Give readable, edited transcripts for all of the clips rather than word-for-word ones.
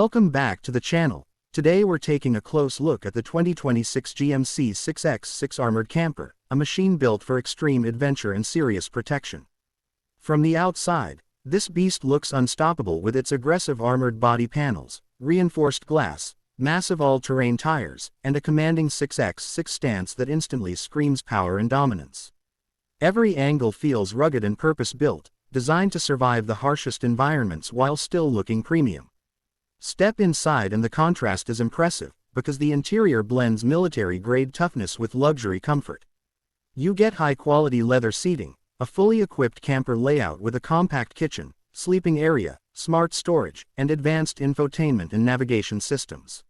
Welcome back to the channel. Today we're taking a close look at the 2026 GMC 6X6 Armored Camper, a machine built for extreme adventure and serious protection. From the outside, this beast looks unstoppable with its aggressive armored body panels, reinforced glass, massive all-terrain tires, and a commanding 6x6 stance that instantly screams power and dominance. Every angle feels rugged and purpose-built, designed to survive the harshest environments while still looking premium. Step inside and the contrast is impressive, because the interior blends military-grade toughness with luxury comfort. You get high-quality leather seating, a fully equipped camper layout with a compact kitchen, sleeping area, smart storage, and advanced infotainment and navigation systems.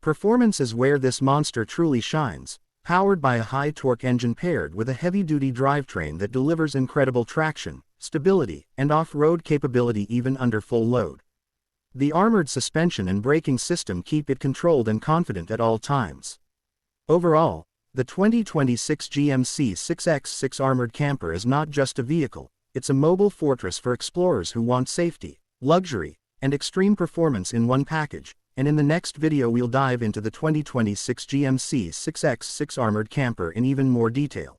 Performance is where this monster truly shines, powered by a high-torque engine paired with a heavy-duty drivetrain that delivers incredible traction, stability, and off-road capability even under full load. The armored suspension and braking system keep it controlled and confident at all times. Overall, the 2026 GMC 6X6 Armored Camper is not just a vehicle, it's a mobile fortress for explorers who want safety, luxury, and extreme performance in one package, and in the next video we'll dive into the 2026 GMC 6X6 Armored Camper in even more detail.